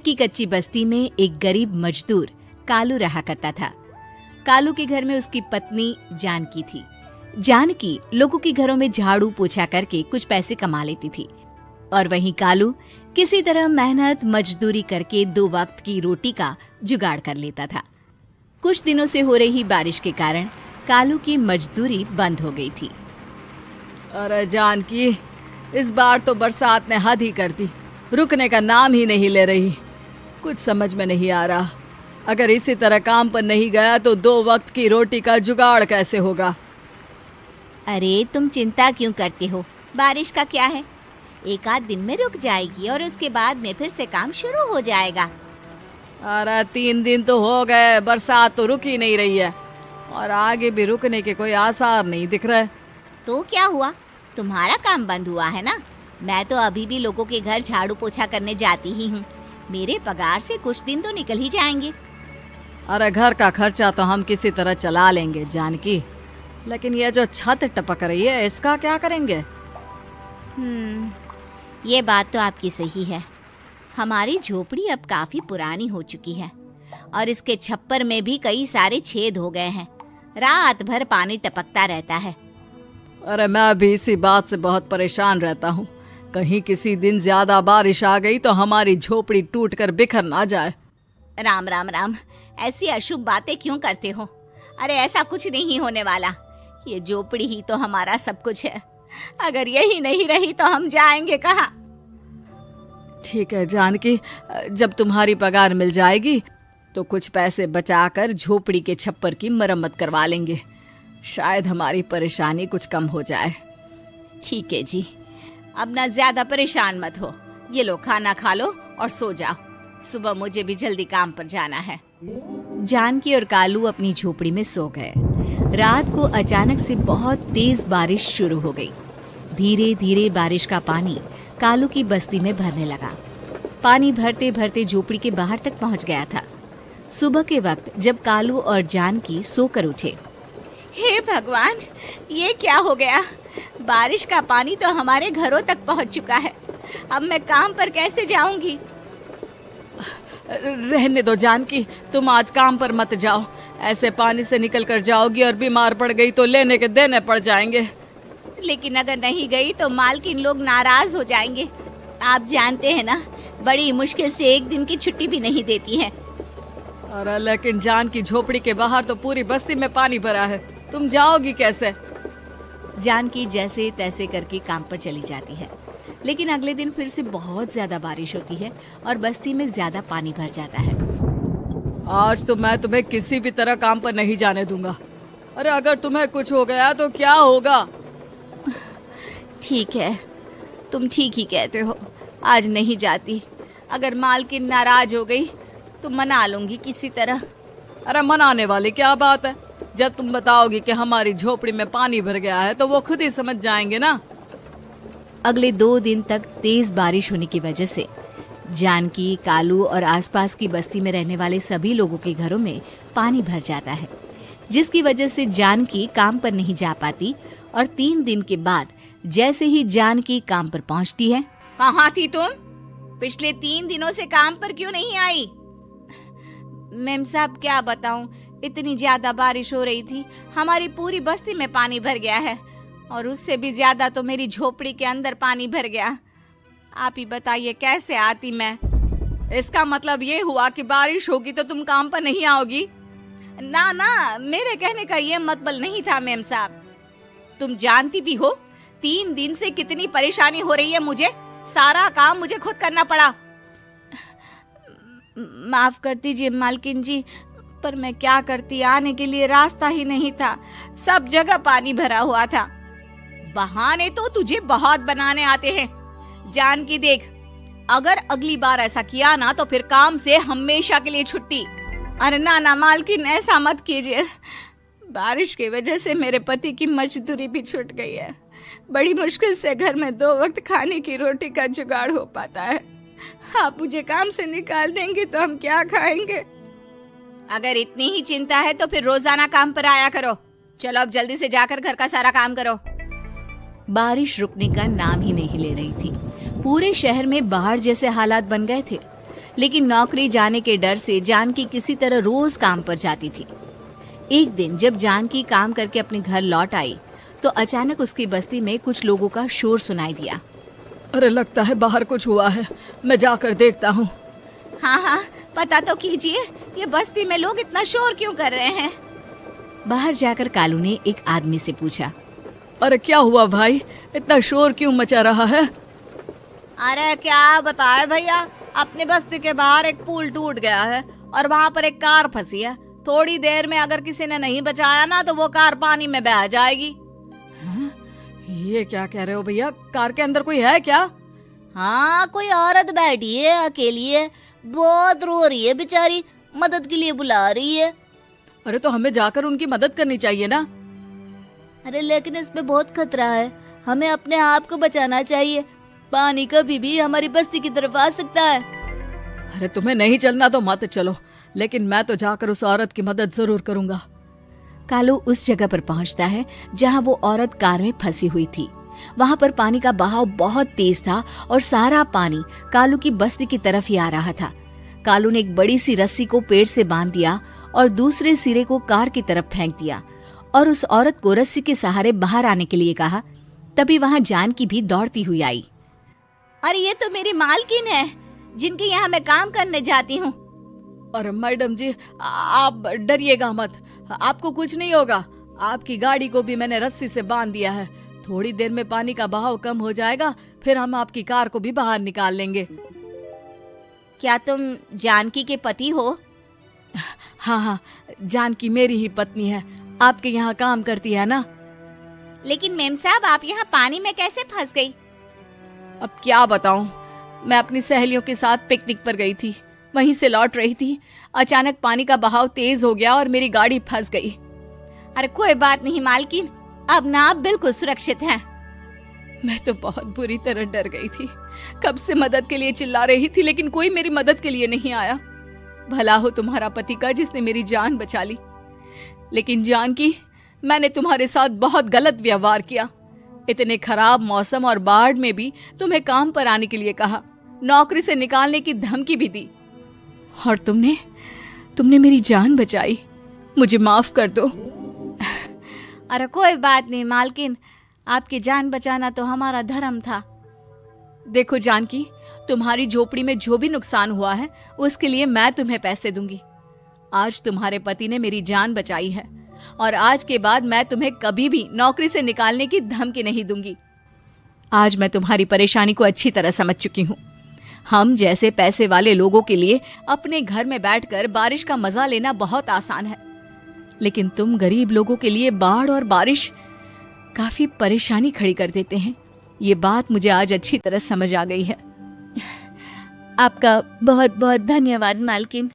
की कच्ची बस्ती में एक गरीब मजदूर कालू रहा करता था। कालू के घर में उसकी पत्नी जानकी थी। जानकी लोगों के घरों में झाड़ू पोछा करके कुछ पैसे कमा लेती थी और वहीं कालू किसी तरह मेहनत मजदूरी करके 2 वक्त की रोटी का जुगाड़ कर लेता था। कुछ दिनों से हो रही बारिश के कारण कालू की मजदूरी बंद हो गई थी। अरे जानकी, इस बार तो बरसात ने हद ही कर दी, रुकने का नाम ही नहीं ले रही। कुछ समझ में नहीं आ रहा, अगर इसी तरह काम पर नहीं गया तो 2 वक्त की रोटी का जुगाड़ कैसे होगा। अरे तुम चिंता क्यों करते हो, बारिश का क्या है, 1 आध दिन में रुक जाएगी और उसके बाद में फिर से काम शुरू हो जाएगा। अरे 3 दिन तो हो गए, बरसात तो रुक ही नहीं रही है और आगे भी रुकने के कोई आसार नहीं दिख रहे। तो क्या हुआ, तुम्हारा काम बंद हुआ है ना? मैं तो अभी भी लोगों के घर झाड़ू पोछा करने जाती ही हूँ। मेरे पगार से कुछ दिन तो निकल ही जाएंगे। अरे घर का खर्चा तो हम किसी तरह चला लेंगे जानकी, लेकिन ये जो छत टपक रही है इसका क्या करेंगे? ये बात तो आपकी सही है। हमारी झोपड़ी अब काफी पुरानी हो चुकी है और इसके छप्पर में भी कई सारे छेद हो गए हैं। रात भर पानी टपकता रहता है। अरे मैं भी इसी बात से बहुत परेशान रहता हूँ। कहीं किसी दिन ज्यादा बारिश आ गई तो हमारी झोपड़ी टूट कर बिखर ना जाए। राम राम राम, ऐसी अशुभ बातें क्यों करते हो? अरे ऐसा कुछ नहीं होने वाला। ये झोपड़ी ही तो हमारा सब कुछ है। अगर यही नहीं रही तो हम जाएंगे कहाँ? ठीक है जानकी, जब तुम्हारी पगार मिल जाएगी तो कुछ पैसे बचाकर झोपड़ी के छप्पर की मरम्मत करवा लेंगे। शायद हमारी परेशानी कुछ कम हो जाए। ठीक है जी, अब ना ज्यादा परेशान मत हो। ये लो, खाना खा लो और सो जाओ। सुबह मुझे भी जल्दी काम पर जाना है। जानकी और कालू अपनी झोपड़ी में सो गए। रात को अचानक से बहुत तेज बारिश शुरू हो गई। धीरे धीरे बारिश का पानी कालू की बस्ती में भरने लगा। पानी भरते भरते झोपड़ी के बाहर तक पहुंच गया था। सुबह के वक्त जब कालू और जानकी सोकर उठे, हे भगवान, ये क्या हो गया? बारिश का पानी तो हमारे घरों तक पहुंच चुका है। अब मैं काम पर कैसे जाऊंगी? रहने दो जानकी, तुम आज काम पर मत जाओ। ऐसे पानी से निकल कर जाओगी और बीमार पड़ गई तो लेने के देने पड़ जाएंगे। लेकिन अगर नहीं गई तो मालकिन लोग नाराज हो जाएंगे। आप जानते हैं ना, बड़ी मुश्किल से 1 दिन की छुट्टी भी नहीं देती है। अरे लेकिन जानकी, झोपड़ी के बाहर तो पूरी बस्ती में पानी भरा है, तुम जाओगी कैसे? जानकी जैसे तैसे करके काम पर चली जाती है, लेकिन अगले दिन फिर से बहुत ज्यादा बारिश होती है और बस्ती में ज्यादा पानी भर जाता है। आज तो मैं तुम्हें किसी भी तरह काम पर नहीं जाने दूंगा। अरे अगर तुम्हें कुछ हो गया तो क्या होगा? ठीक है, तुम ठीक ही कहते हो। आज नहीं जाती। अगर मालकिन नाराज हो गई तो मना लूंगी किसी तरह। अरे मनाने वाली क्या बात है? जब तुम बताओगी कि हमारी झोपड़ी में पानी भर गया है तो वो खुद ही समझ जाएंगे ना। अगले 2 दिन तक तेज बारिश होने की वजह से जानकी, कालू और आसपास की बस्ती में रहने वाले सभी लोगों के घरों में पानी भर जाता है, जिसकी वजह से जानकी काम पर नहीं जा पाती। और 3 दिन के बाद जैसे ही जानकी काम पर पहुंचती है, कहाँ थी तुम? पिछले 3 दिनों से काम पर क्यों नहीं आई? मेम साहब, क्या बताऊं, इतनी ज्यादा बारिश हो रही थी, हमारी पूरी बस्ती में पानी भर गया है और उससे भी ज्यादा तो मेरी झोपड़ी के अंदर पानी भर गया। आप ही बताइए कैसे आती मैं? इसका मतलब ये हुआ कि बारिश होगी तो तुम काम पर नहीं आओगी? ना ना, मेरे कहने का ये मतलब नहीं था मेम साहब। तुम जानती भी हो 3 दिन से कितनी परेशानी हो रही है मुझे। सारा काम मुझे खुद करना पड़ा। माफ कर दीजिए मालकिन जी, पर मैं क्या करती, आने के लिए रास्ता ही नहीं था। सब जगह पानी भरा हुआ था। बहाने तो तुझे बहुत बनाने आते हैं। जानकी देख, अगर अगली बार ऐसा किया ना तो फिर काम से हमेशा के लिए छुट्टी। अरे ना ना मालकिन, ऐसा मत कीजिए। बारिश की वजह से मेरे पति की मजदूरी भी छूट गई है। बड़ी मुश्किल से घर में 2 वक्त खाने की रोटी का जुगाड़ हो पाता है। आप मुझे काम से निकाल देंगे तो हम क्या खाएंगे? अगर इतनी ही चिंता है तो फिर रोजाना काम पर आया करो। चलो अब जल्दी से जाकर घर का सारा काम करो। बारिश रुकने का नाम ही नहीं ले रही थी। पूरे शहर में बाढ़ जैसे हालात बन गए थे। लेकिन नौकरी जाने के डर से जानकी किसी तरह रोज काम पर जाती थी। एक दिन जब जानकी काम करके अपने घर लौट आई तो अचानक उसकी बस्ती में कुछ लोगों का शोर सुनाई दिया। अरे लगता है बाहर कुछ हुआ है, मैं जाकर देखता हूँ। हाँ हाँ, पता तो कीजिए, ये बस्ती में लोग इतना शोर क्यों कर रहे हैं? बाहर जाकर कालू ने एक आदमी से पूछा। अरे क्या हुआ भाई, इतना शोर क्यों मचा रहा है? अरे क्या बताए भैया, अपनी बस्ती के बाहर एक पुल टूट गया है और वहाँ पर एक कार फंसी है। थोड़ी देर में अगर किसी ने नहीं बचाया ना तो वो कार पानी में बह जाएगी। ये क्या कह रहे हो भैया, कार के अंदर कोई है क्या? हाँ, कोई औरत बैठी है, अकेली है, बहुत रो रही है बेचारी, मदद के लिए बुला रही है। अरे तो हमें जाकर उनकी मदद करनी चाहिए ना। अरे लेकिन इसमें बहुत खतरा है, हमें अपने आप को बचाना चाहिए। पानी कभी भी हमारी बस्ती की तरफ आ सकता है। अरे तुम्हें नहीं चलना तो मत चलो, लेकिन मैं तो जाकर उस औरत की मदद जरूर करूंगा। कालू उस जगह पर पहुंचता है जहां वो औरत कार में फंसी हुई थी। वहां पर पानी का बहाव बहुत तेज था और सारा पानी कालू की बस्ती की तरफ ही आ रहा था। कालू ने एक बड़ी सी रस्सी को पेड़ से बांध दिया और दूसरे सिरे को कार की तरफ फेंक दिया और उस औरत को रस्सी के सहारे बाहर आने के लिए कहा। तभी वहां जानकी भी दौड़ती हुई आई। अरे ये तो मेरी मालकिन है, जिनके यहाँ मैं काम करने जाती हूँ। अरे मैडम जी, आप डरिएगा मत, आपको कुछ नहीं होगा। आपकी गाड़ी को भी मैंने रस्सी से बांध दिया है। थोड़ी देर में पानी का बहाव कम हो जाएगा, फिर हम आपकी कार को भी बाहर निकाल लेंगे। क्या तुम जानकी के पति हो? हाँ हाँ, जानकी मेरी ही पत्नी है, आपके यहाँ काम करती है ना। लेकिन मेम साहब, आप यहाँ पानी में कैसे फंस गई? अब क्या बताऊं, मैं अपनी सहेलियों के साथ पिकनिक पर गई थी, वहीं से लौट रही थी। अचानक पानी का बहाव तेज हो गया और मेरी गाड़ी फंस गई। अरे कोई बात नहीं मालकिन, अब ना आप बिल्कुल सुरक्षित हैं। मैं तो बहुत बुरी तरह डर गई थी, कब से मदद के लिए चिल्ला रही थी, लेकिन कोई मेरी मदद के लिए नहीं आया। भला हो तुम्हारा पति का जिसने मेरी जान बचा ली। लेकिन जानकी, मैंने तुम्हारे साथ बहुत गलत व्यवहार किया। इतने खराब मौसम और बाढ़ में भी तुम्हें काम पर आने के लिए कहा, नौकरी से निकालने की धमकी भी दी, और तुमने मेरी जान बचाई। मुझे माफ कर दो। अरे कोई बात नहीं मालकिन, आपकी जान बचाना तो हमारा धर्म था। देखो जानकी, तुम्हारी झोपड़ी में जो भी नुकसान हुआ है उसके लिए मैं तुम्हें पैसे दूंगी। आज तुम्हारे पति ने मेरी जान बचाई है और आज के बाद मैं तुम्हें कभी भी नौकरी से निकालने की धमकी नहीं दूंगी। आज मैं तुम्हारी परेशानी को अच्छी तरह समझ चुकी हूँ। हम जैसे पैसे वाले लोगों के लिए अपने घर में बैठकर बारिश का मजा लेना बहुत आसान है, लेकिन तुम गरीब लोगों के लिए बाढ़ और बारिश काफी परेशानी खड़ी कर देते हैं। ये बात मुझे आज अच्छी तरह समझ आ गई है। आपका बहुत बहुत धन्यवाद मालकिन।